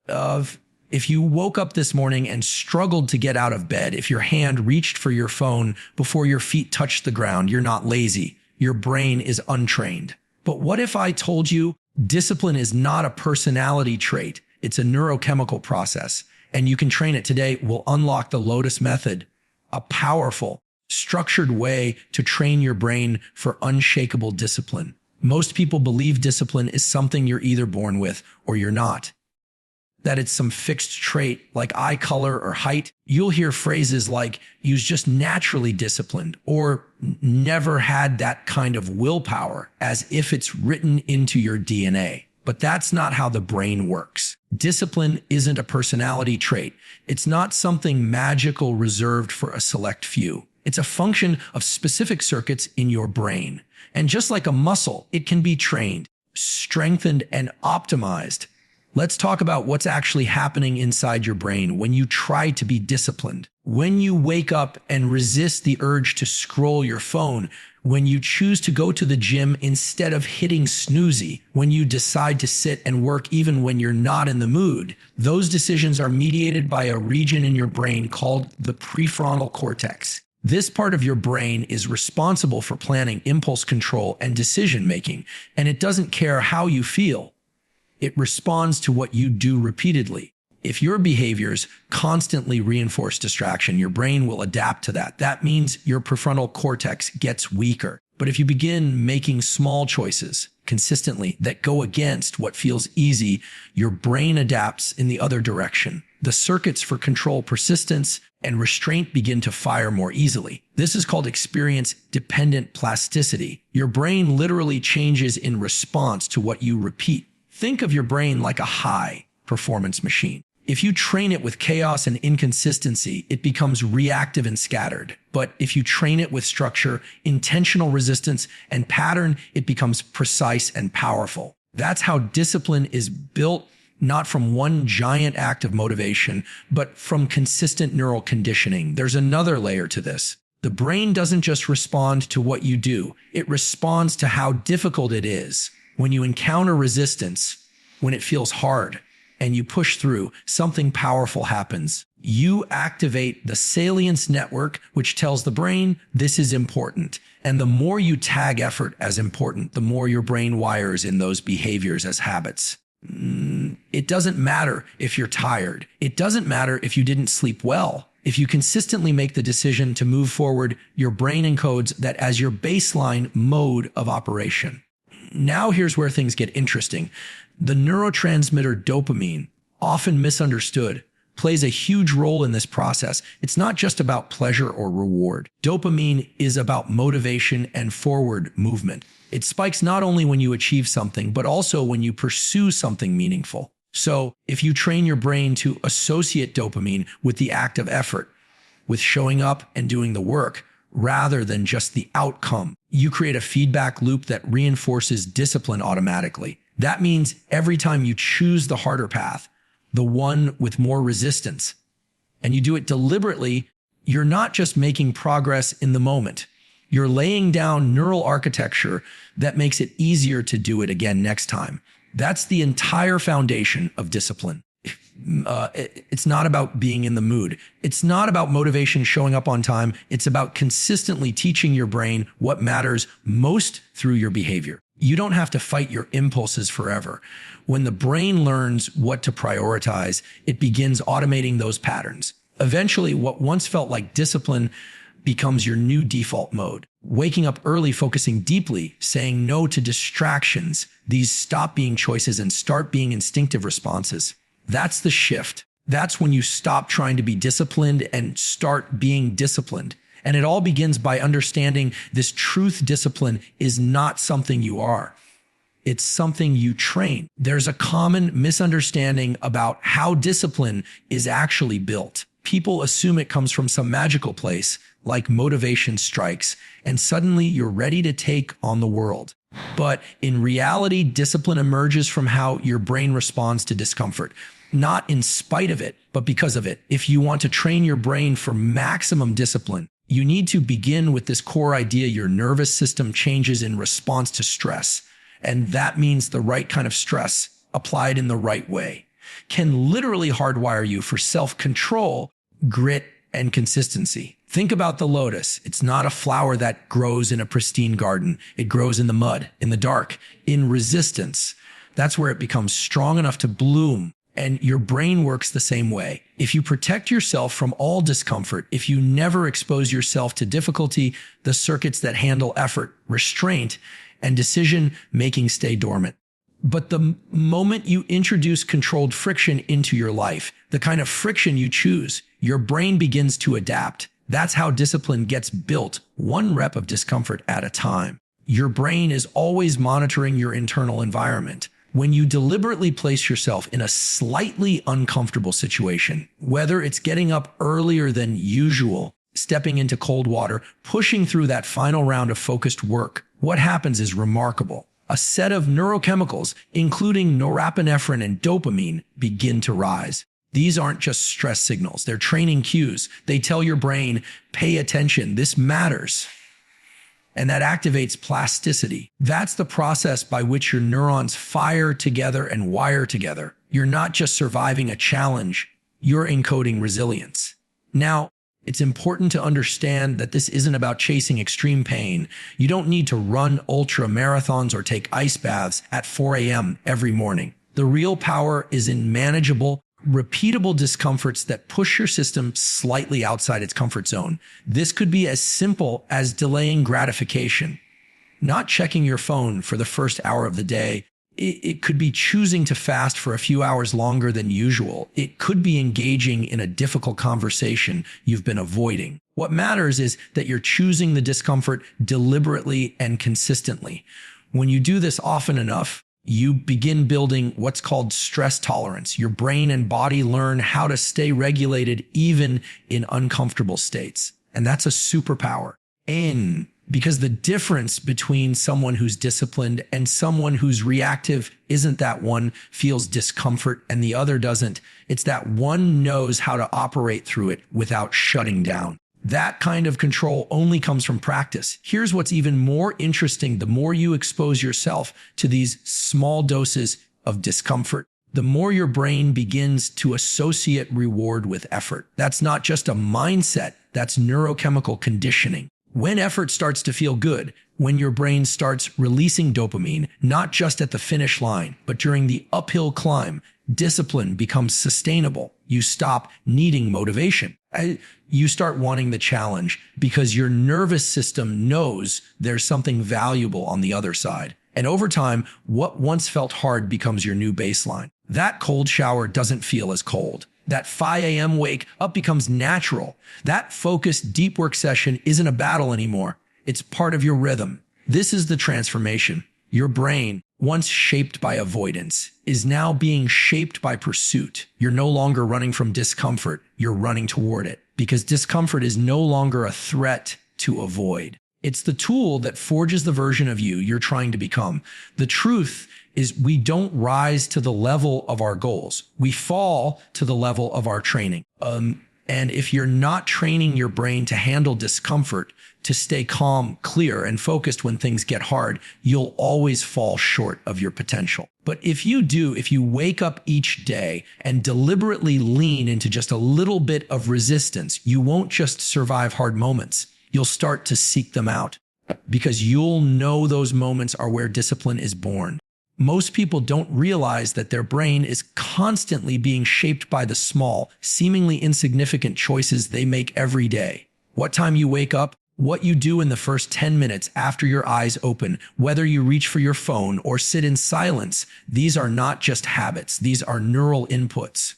of if you woke up this morning and struggled to get out of bed, if your hand reached for your phone before your feet touched the ground, you're not lazy. Your brain is untrained. But what if I told you discipline is not a personality trait? It's a neurochemical process, and you can train it today. Will unlock the Lotus Method, a powerful, structured way to train your brain for unshakable discipline. Most people believe discipline is something you're either born with or you're not, that it's some fixed trait like eye color or height. You'll hear phrases like, "you're just naturally disciplined," or "never had that kind of willpower," as if it's written into your DNA. But that's not how the brain works. Discipline isn't a personality trait. It's not something magical reserved for a select few. It's a function of specific circuits in your brain. And just like a muscle, it can be trained, strengthened, and optimized. Let's talk about what's actually happening inside your brain when you try to be disciplined. When you wake up and resist the urge to scroll your phone, when you choose to go to the gym instead of hitting snoozy, when you decide to sit and work even when you're not in the mood, those decisions are mediated by a region in your brain called the prefrontal cortex. This part of your brain is responsible for planning, impulse control, and decision-making, and it doesn't care how you feel. It responds to what you do repeatedly. If your behaviors constantly reinforce distraction, your brain will adapt to that. That means your prefrontal cortex gets weaker. But if you begin making small choices consistently that go against what feels easy, your brain adapts in the other direction. The circuits for control, persistence, and restraint begin to fire more easily. This is called experience-dependent plasticity. Your brain literally changes in response to what you repeat. Think of your brain like a high-performance machine. If you train it with chaos and inconsistency, it becomes reactive and scattered. But if you train it with structure, intentional resistance, and pattern, it becomes precise and powerful. That's how discipline is built, not from one giant act of motivation, but from consistent neural conditioning. There's another layer to this. The brain doesn't just respond to what you do, it responds to how difficult it is. When you encounter resistance, when it feels hard, and you push through, something powerful happens. You activate the salience network, which tells the brain this is important. And the more you tag effort as important, the more your brain wires in those behaviors as habits. It doesn't matter if you're tired. It doesn't matter if you didn't sleep well. If you consistently make the decision to move forward, your brain encodes that as your baseline mode of operation. Now here's where things get interesting. The neurotransmitter dopamine, often misunderstood, plays a huge role in this process. It's not just about pleasure or reward. Dopamine is about motivation and forward movement. It spikes not only when you achieve something, but also when you pursue something meaningful. So if you train your brain to associate dopamine with the act of effort, with showing up and doing the work, rather than just the outcome, you create a feedback loop that reinforces discipline automatically. That means every time you choose the harder path, the one with more resistance, and you do it deliberately, you're not just making progress in the moment. You're laying down neural architecture that makes it easier to do it again next time. That's the entire foundation of discipline. It's not about being in the mood. It's not about motivation showing up on time. It's about consistently teaching your brain what matters most through your behavior. You don't have to fight your impulses forever. When the brain learns what to prioritize, it begins automating those patterns. Eventually, what once felt like discipline becomes your new default mode. Waking up early, focusing deeply, saying no to distractions. These stop being choices and start being instinctive responses. That's the shift. That's when you stop trying to be disciplined and start being disciplined. And it all begins by understanding this truth: discipline is not something you are. It's something you train. There's a common misunderstanding about how discipline is actually built. People assume it comes from some magical place, like motivation strikes, and suddenly you're ready to take on the world. But in reality, discipline emerges from how your brain responds to discomfort. Not in spite of it, but because of it. If you want to train your brain for maximum discipline, you need to begin with this core idea: your nervous system changes in response to stress. And that means the right kind of stress applied in the right way. can literally hardwire you for self-control, grit, and consistency. Think about the lotus. It's not a flower that grows in a pristine garden. It grows in the mud, in the dark, in resistance. That's where it becomes strong enough to bloom. And your brain works the same way. If you protect yourself from all discomfort, if you never expose yourself to difficulty, the circuits that handle effort, restraint, and decision-making stay dormant. But the moment you introduce controlled friction into your life, the kind of friction you choose, your brain begins to adapt. That's how discipline gets built, one rep of discomfort at a time. Your brain is always monitoring your internal environment. When you deliberately place yourself in a slightly uncomfortable situation, whether it's getting up earlier than usual, stepping into cold water, pushing through that final round of focused work, what happens is remarkable. A set of neurochemicals, including norepinephrine and dopamine, begin to rise. These aren't just stress signals, they're training cues. They tell your brain, pay attention, this matters. And that activates plasticity. That's the process by which your neurons fire together and wire together. You're not just surviving a challenge, you're encoding resilience. Now, it's important to understand that this isn't about chasing extreme pain. You don't need to run ultra marathons or take ice baths at 4 a.m. every morning. The real power is in manageable, repeatable discomforts that push your system slightly outside its comfort zone. This could be as simple as delaying gratification, not checking your phone for the first hour of the day. It could be choosing to fast for a few hours longer than usual. It could be engaging in a difficult conversation you've been avoiding. What matters is that you're choosing the discomfort deliberately and consistently. When you do this often enough, you begin building what's called stress tolerance. Your brain and body learn how to stay regulated even in uncomfortable states. And that's a superpower. Because the difference between someone who's disciplined and someone who's reactive isn't that one feels discomfort and the other doesn't. It's that one knows how to operate through it without shutting down. That kind of control only comes from practice. Here's what's even more interesting. The more you expose yourself to these small doses of discomfort, the more your brain begins to associate reward with effort. That's not just a mindset, that's neurochemical conditioning. When effort starts to feel good, when your brain starts releasing dopamine, not just at the finish line, but during the uphill climb, discipline becomes sustainable. You stop needing motivation. You start wanting the challenge because your nervous system knows there's something valuable on the other side. And over time, what once felt hard becomes your new baseline. That cold shower doesn't feel as cold. That 5 a.m. wake up becomes natural. That focused deep work session isn't a battle anymore. It's part of your rhythm. This is the transformation. Your brain, once shaped by avoidance, is now being shaped by pursuit. You're no longer running from discomfort. You're running toward it because discomfort is no longer a threat to avoid. It's the tool that forges the version of you you're trying to become. The truth is we don't rise to the level of our goals. We fall to the level of our training. And if you're not training your brain to handle discomfort, to stay calm, clear, and focused when things get hard, you'll always fall short of your potential. But if you do, if you wake up each day and deliberately lean into just a little bit of resistance, you won't just survive hard moments. You'll start to seek them out because you'll know those moments are where discipline is born. Most people don't realize that their brain is constantly being shaped by the small, seemingly insignificant choices they make every day. What time you wake up, what you do in the first 10 minutes after your eyes open, whether you reach for your phone or sit in silence, these are not just habits. These are neural inputs.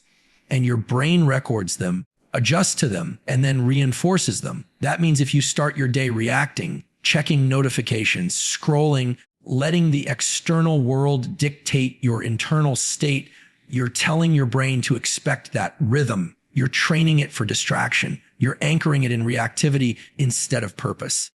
And your brain records them, adjusts to them, and then reinforces them. That means if you start your day reacting, checking notifications, scrolling, letting the external world dictate your internal state, you're telling your brain to expect that rhythm. You're training it for distraction. You're anchoring it in reactivity instead of purpose.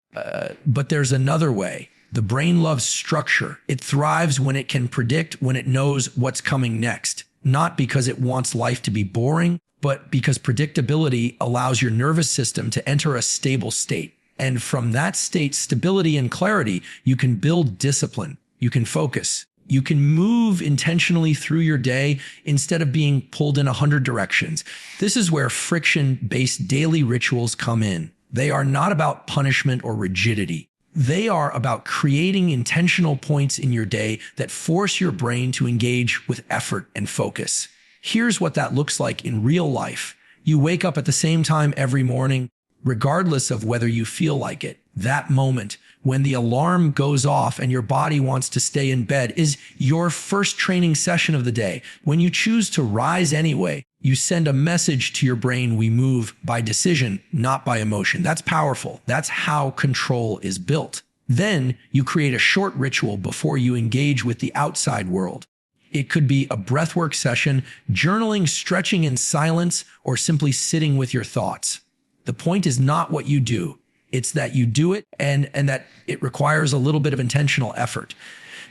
But there's another way. The brain loves structure. It thrives when it can predict, when it knows what's coming next. Not because it wants life to be boring, but because predictability allows your nervous system to enter a stable state. And from that state, stability and clarity, you can build discipline. You can focus. You can move intentionally through your day instead of being pulled in 100 directions. This is where friction-based daily rituals come in. They are not about punishment or rigidity. They are about creating intentional points in your day that force your brain to engage with effort and focus. Here's what that looks like in real life. You wake up at the same time every morning, regardless of whether you feel like it. That moment, when the alarm goes off and your body wants to stay in bed, is your first training session of the day. When you choose to rise anyway, you send a message to your brain: we move by decision, not by emotion. That's powerful. That's how control is built. Then you create a short ritual before you engage with the outside world. It could be a breathwork session, journaling, stretching in silence, or simply sitting with your thoughts. The point is not what you do. It's that you do it and that it requires a little bit of intentional effort.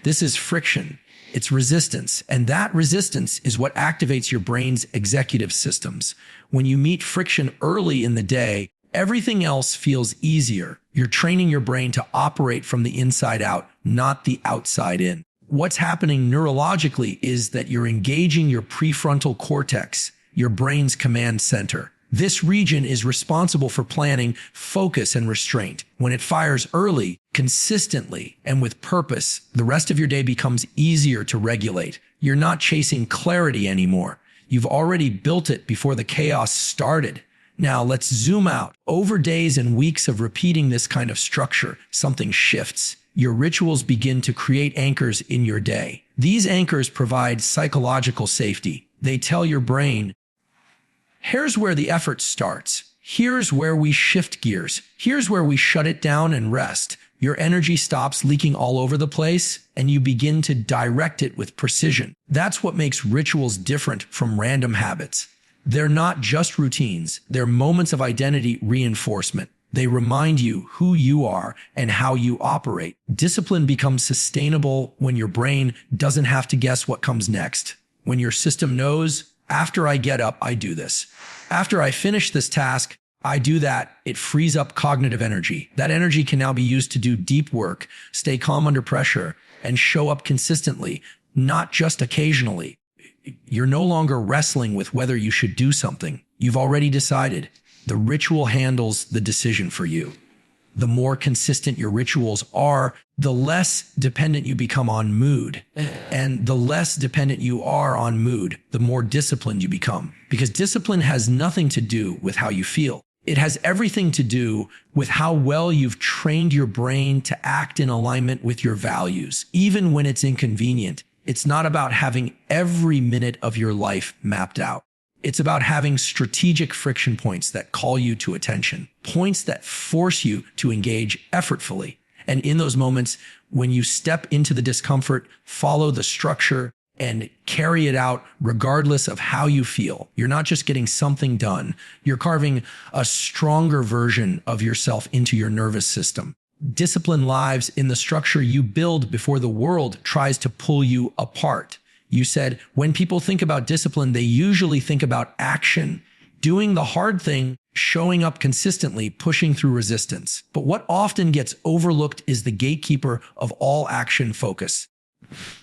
This is friction. It's resistance. And that resistance is what activates your brain's executive systems. When you meet friction early in the day, everything else feels easier. You're training your brain to operate from the inside out, not the outside in. What's happening neurologically is that you're engaging your prefrontal cortex, your brain's command center. This region is responsible for planning, focus, and restraint. When it fires early, consistently, and with purpose, the rest of your day becomes easier to regulate. You're not chasing clarity anymore. You've already built it before the chaos started. Now let's zoom out. Over days and weeks of repeating this kind of structure, something shifts. Your rituals begin to create anchors in your day. These anchors provide psychological safety. They tell your brain, here's where the effort starts. Here's where we shift gears. Here's where we shut it down and rest. Your energy stops leaking all over the place, and you begin to direct it with precision. That's what makes rituals different from random habits. They're not just routines. They're moments of identity reinforcement. They remind you who you are and how you operate. Discipline becomes sustainable when your brain doesn't have to guess what comes next. When your system knows, after I get up, I do this. After I finish this task, I do that. It frees up cognitive energy. That energy can now be used to do deep work, stay calm under pressure, and show up consistently, not just occasionally. You're no longer wrestling with whether you should do something. You've already decided. The ritual handles the decision for you. The more consistent your rituals are, the less dependent you become on mood. And the less dependent you are on mood, the more disciplined you become. Because discipline has nothing to do with how you feel. It has everything to do with how well you've trained your brain to act in alignment with your values, even when it's inconvenient. It's not about having every minute of your life mapped out. It's about having strategic friction points that call you to attention, points that force you to engage effortfully. And in those moments, when you step into the discomfort, follow the structure, and carry it out regardless of how you feel, you're not just getting something done, you're carving a stronger version of yourself into your nervous system. Discipline lives in the structure you build before the world tries to pull you apart. You said, when people think about discipline, they usually think about action, doing the hard thing, showing up consistently, pushing through resistance. But what often gets overlooked is the gatekeeper of all action: focus.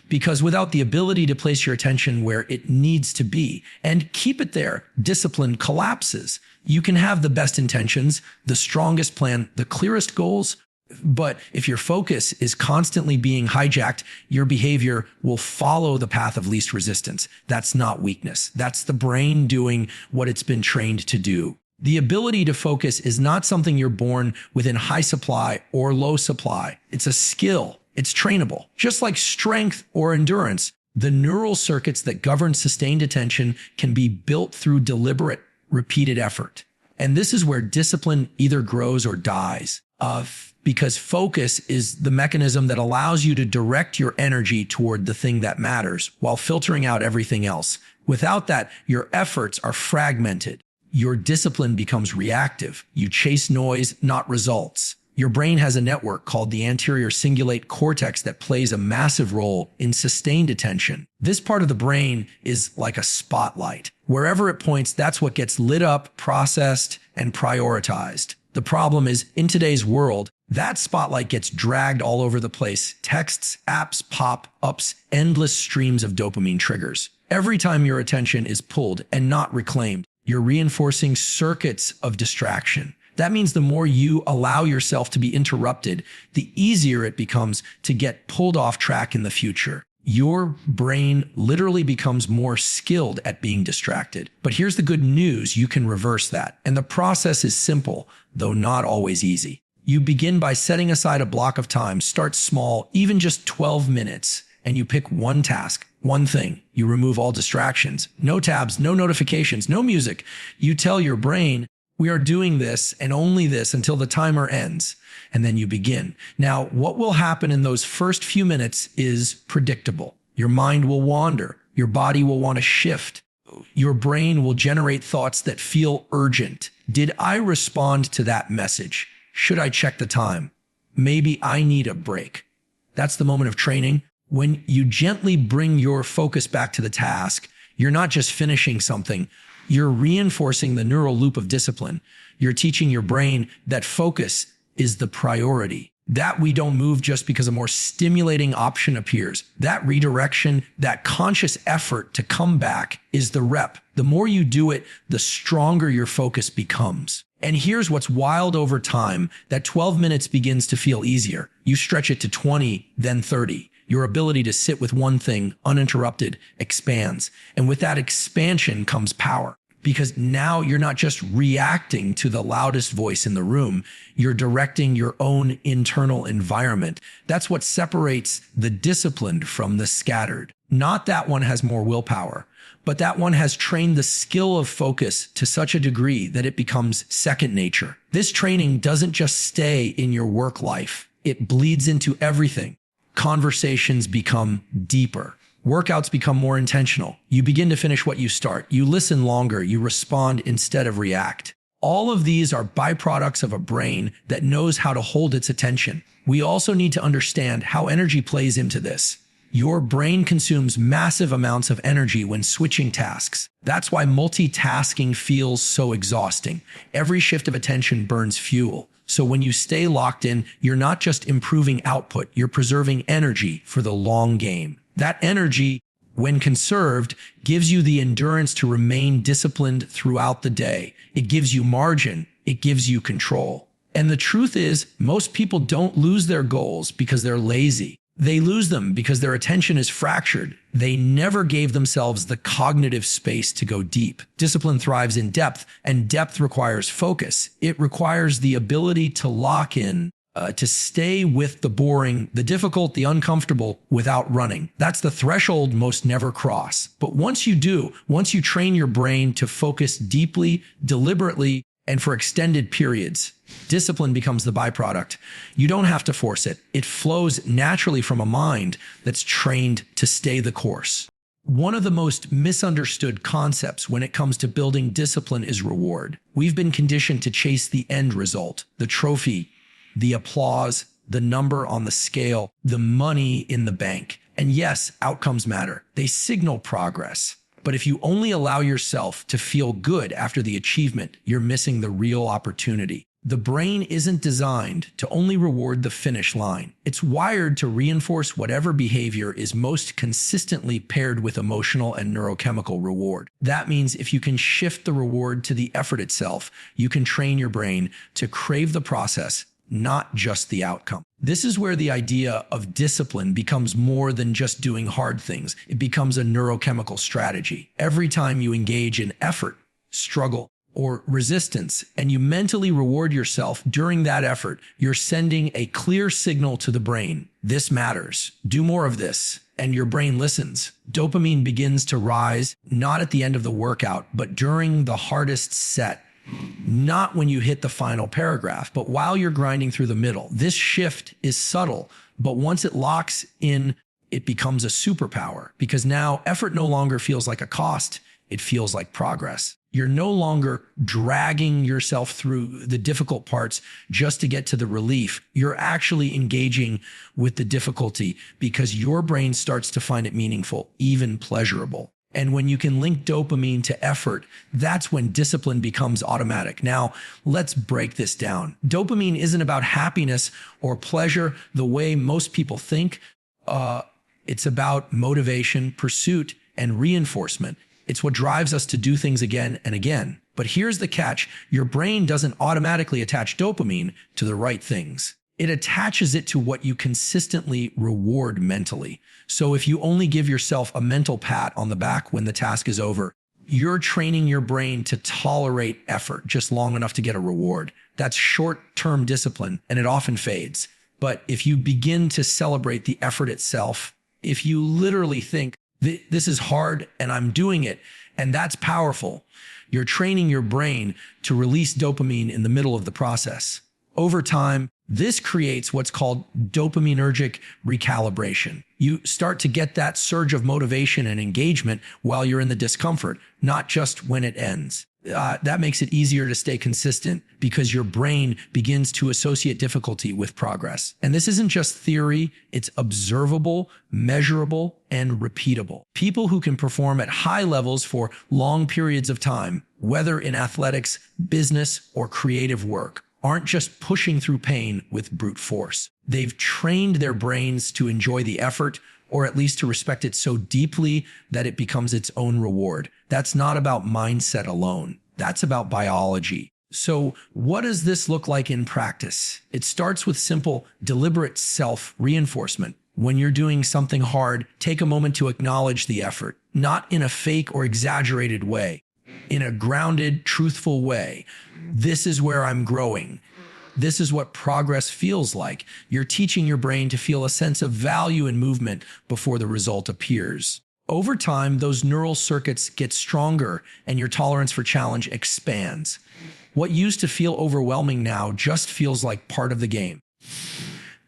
Because without the ability to place your attention where it needs to be and keep it there, discipline collapses. You can have the best intentions, the strongest plan, the clearest goals, but if your focus is constantly being hijacked, your behavior will follow the path of least resistance. That's not weakness. That's the brain doing what it's been trained to do. The ability to focus is not something you're born with in high supply or low supply. It's a skill. It's trainable. Just like strength or endurance, the neural circuits that govern sustained attention can be built through deliberate, repeated effort. And this is where discipline either grows or dies. Because focus is the mechanism that allows you to direct your energy toward the thing that matters while filtering out everything else. Without that, your efforts are fragmented. Your discipline becomes reactive. You chase noise, not results. Your brain has a network called the anterior cingulate cortex that plays a massive role in sustained attention. This part of the brain is like a spotlight. Wherever it points, that's what gets lit up, processed, and prioritized. The problem is, in today's world, That spotlight gets dragged all over the place. Texts, apps, pop-ups, endless streams of dopamine triggers. Every time your attention is pulled and not reclaimed, you're reinforcing circuits of distraction. That means the more you allow yourself to be interrupted, the easier it becomes to get pulled off track in the future. Your brain literally becomes more skilled at being distracted. But here's the good news, you can reverse that. And the process is simple, though not always easy. You begin by setting aside a block of time. Start small, even just 12 minutes, and you pick one task, one thing. You remove all distractions, no tabs, no notifications, no music. You tell your brain, we are doing this and only this until the timer ends. And then you begin. Now, what will happen in those first few minutes is predictable. Your mind will wander. Your body will want to shift. Your brain will generate thoughts that feel urgent. Did I respond to that message? Should I check the time? Maybe I need a break. That's the moment of training. When you gently bring your focus back to the task, you're not just finishing something, you're reinforcing the neural loop of discipline. You're teaching your brain that focus is the priority, that we don't move just because a more stimulating option appears. That redirection, that conscious effort to come back is the rep. The more you do it, the stronger your focus becomes. And here's what's wild over time, that 12 minutes begins to feel easier. You stretch it to 20, then 30. Your ability to sit with one thing uninterrupted expands. And with that expansion comes power. Because now you're not just reacting to the loudest voice in the room, you're directing your own internal environment. That's what separates the disciplined from the scattered. Not that one has more willpower, but that one has trained the skill of focus to such a degree that it becomes second nature. This training doesn't just stay in your work life. It bleeds into everything. Conversations become deeper. Workouts become more intentional. You begin to finish what you start. You listen longer. You respond instead of react. All of these are byproducts of a brain that knows how to hold its attention. We also need to understand how energy plays into this. Your brain consumes massive amounts of energy when switching tasks. That's why multitasking feels so exhausting. Every shift of attention burns fuel. So when you stay locked in, you're not just improving output, you're preserving energy for the long game. That energy, when conserved, gives you the endurance to remain disciplined throughout the day. It gives you margin. It gives you control. And the truth is, most people don't lose their goals because they're lazy. They lose them because their attention is fractured. They never gave themselves the cognitive space to go deep. Discipline thrives in depth, and depth requires focus. It requires the ability to lock in, to stay with the boring, the difficult, the uncomfortable without running. That's the threshold most never cross. But once you do, once you train your brain to focus deeply, deliberately, and for extended periods, discipline becomes the byproduct. You don't have to force it. It flows naturally from a mind that's trained to stay the course. One of the most misunderstood concepts when it comes to building discipline is reward. We've been conditioned to chase the end result, the trophy, the applause, the number on the scale, the money in the bank. And yes, outcomes matter. They signal progress. But if you only allow yourself to feel good after the achievement, you're missing the real opportunity. The brain isn't designed to only reward the finish line. It's wired to reinforce whatever behavior is most consistently paired with emotional and neurochemical reward. That means if you can shift the reward to the effort itself, you can train your brain to crave the process, not just the outcome. This is where the idea of discipline becomes more than just doing hard things. It becomes a neurochemical strategy. Every time you engage in effort, struggle, or resistance, and you mentally reward yourself during that effort, you're sending a clear signal to the brain. This matters. Do more of this. And your brain listens. Dopamine begins to rise, not at the end of the workout, but during the hardest set. Not when you hit the final paragraph, but while you're grinding through the middle. This shift is subtle, but once it locks in, it becomes a superpower because now effort no longer feels like a cost. It feels like progress. You're no longer dragging yourself through the difficult parts just to get to the relief. You're actually engaging with the difficulty because your brain starts to find it meaningful, even pleasurable. And when you can link dopamine to effort, that's when discipline becomes automatic. Now, let's break this down. Dopamine isn't about happiness or pleasure the way most people think. It's about motivation, pursuit, and reinforcement. It's what drives us to do things again and again. But here's the catch. Your brain doesn't automatically attach dopamine to the right things. It attaches it to what you consistently reward mentally. So if you only give yourself a mental pat on the back when the task is over, you're training your brain to tolerate effort just long enough to get a reward. That's short-term discipline, and it often fades. But if you begin to celebrate the effort itself, if you literally think, this is hard and I'm doing it, and that's powerful, you're training your brain to release dopamine in the middle of the process. Over time, this creates what's called dopaminergic recalibration. You start to get that surge of motivation and engagement while you're in the discomfort, not just when it ends. That makes it easier to stay consistent because your brain begins to associate difficulty with progress. And this isn't just theory, it's observable, measurable, and repeatable. People who can perform at high levels for long periods of time, whether in athletics, business, or creative work, aren't just pushing through pain with brute force. They've trained their brains to enjoy the effort, or at least to respect it so deeply that it becomes its own reward. That's not about mindset alone. That's about biology. So what does this look like in practice? It starts with simple, deliberate self-reinforcement. When you're doing something hard, take a moment to acknowledge the effort, not in a fake or exaggerated way, in a grounded, truthful way. This is where I'm growing. This is what progress feels like. You're teaching your brain to feel a sense of value in movement before the result appears. Over time, those neural circuits get stronger and your tolerance for challenge expands. What used to feel overwhelming now just feels like part of the game.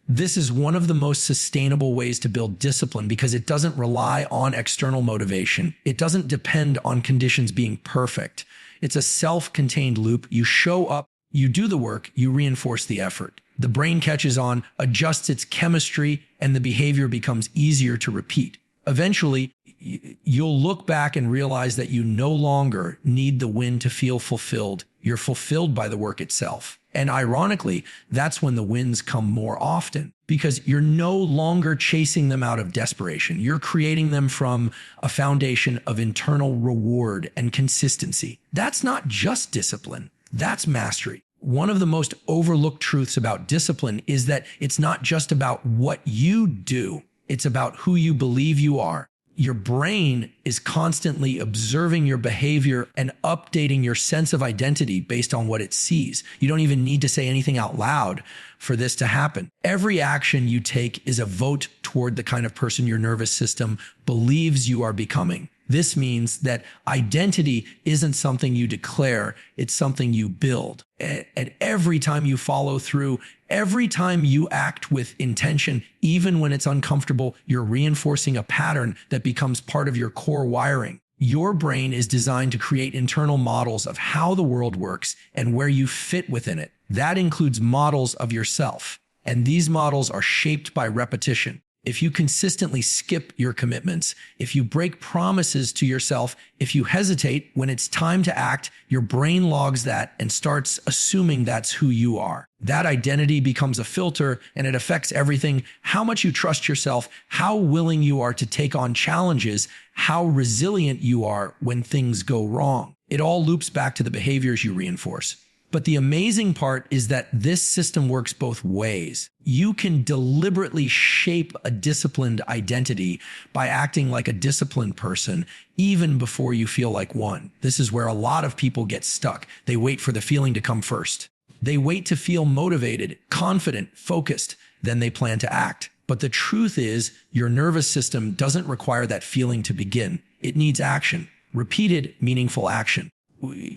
This is one of the most sustainable ways to build discipline because it doesn't rely on external motivation. It doesn't depend on conditions being perfect. It's a self-contained loop. You show up, you do the work, you reinforce the effort. The brain catches on, adjusts its chemistry, and the behavior becomes easier to repeat. Eventually, you'll look back and realize that you no longer need the win to feel fulfilled. You're fulfilled by the work itself. And ironically, that's when the wins come more often because you're no longer chasing them out of desperation. You're creating them from a foundation of internal reward and consistency. That's not just discipline. That's mastery. One of the most overlooked truths about discipline is that it's not just about what you do. It's about who you believe you are. Your brain is constantly observing your behavior and updating your sense of identity based on what it sees. You don't even need to say anything out loud for this to happen. Every action you take is a vote toward the kind of person your nervous system believes you are becoming. This means that identity isn't something you declare, it's something you build. And every time you follow through, every time you act with intention, even when it's uncomfortable, you're reinforcing a pattern that becomes part of your core wiring. Your brain is designed to create internal models of how the world works and where you fit within it. That includes models of yourself. And these models are shaped by repetition. If you consistently skip your commitments, if you break promises to yourself, if you hesitate when it's time to act, your brain logs that and starts assuming that's who you are. That identity becomes a filter and it affects everything: how much you trust yourself, how willing you are to take on challenges, how resilient you are when things go wrong. It all loops back to the behaviors you reinforce. But the amazing part is that this system works both ways. You can deliberately shape a disciplined identity by acting like a disciplined person, even before you feel like one. This is where a lot of people get stuck. They wait for the feeling to come first. They wait to feel motivated, confident, focused, then they plan to act. But the truth is, your nervous system doesn't require that feeling to begin. It needs action, repeated, meaningful action.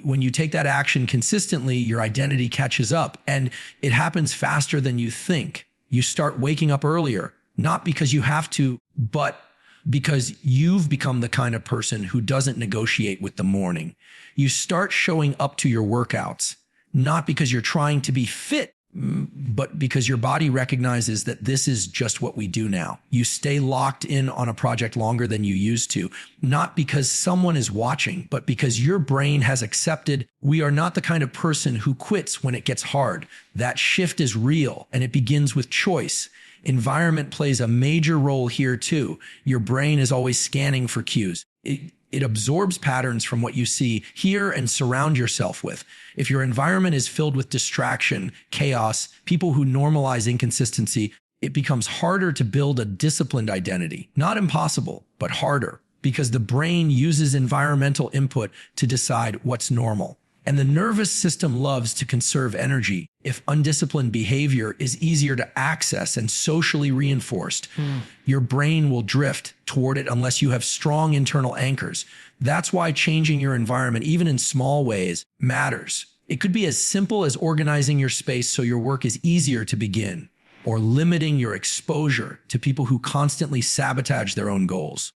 When you take that action consistently, your identity catches up and it happens faster than you think. You start waking up earlier, not because you have to, but because you've become the kind of person who doesn't negotiate with the morning. You start showing up to your workouts, not because you're trying to be fit, but because your body recognizes that this is just what we do now. You stay locked in on a project longer than you used to, not because someone is watching, but because your brain has accepted we are not the kind of person who quits when it gets hard. That shift is real, and it begins with choice. Environment plays a major role here too. Your brain is always scanning for cues. It absorbs patterns from what you see, hear, and surround yourself with. If your environment is filled with distraction, chaos, people who normalize inconsistency, it becomes harder to build a disciplined identity. Not impossible, but harder, because the brain uses environmental input to decide what's normal. And the nervous system loves to conserve energy. If undisciplined behavior is easier to access and socially reinforced, your brain will drift toward it unless you have strong internal anchors. That's why changing your environment, even in small ways, matters. It could be as simple as organizing your space so your work is easier to begin, or limiting your exposure to people who constantly sabotage their own goals.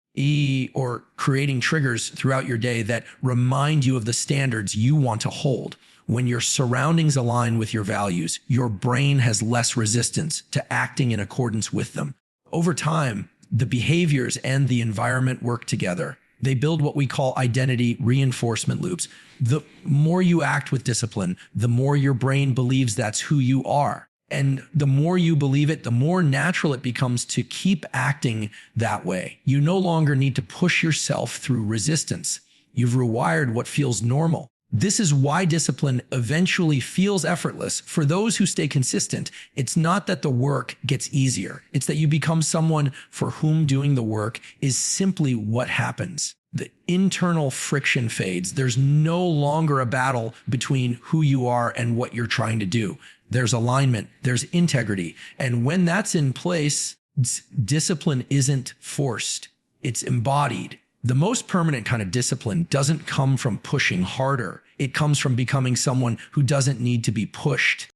Or creating triggers throughout your day that remind you of the standards you want to hold. When your surroundings align with your values, your brain has less resistance to acting in accordance with them. Over time, the behaviors and the environment work together. They build what we call identity reinforcement loops. The more you act with discipline, the more your brain believes that's who you are. And the more you believe it, the more natural it becomes to keep acting that way. You no longer need to push yourself through resistance. You've rewired what feels normal. This is why discipline eventually feels effortless. For those who stay consistent, it's not that the work gets easier. It's that you become someone for whom doing the work is simply what happens. The internal friction fades. There's no longer a battle between who you are and what you're trying to do. There's alignment, there's integrity. And when that's in place, discipline isn't forced, it's embodied. The most permanent kind of discipline doesn't come from pushing harder. It comes from becoming someone who doesn't need to be pushed.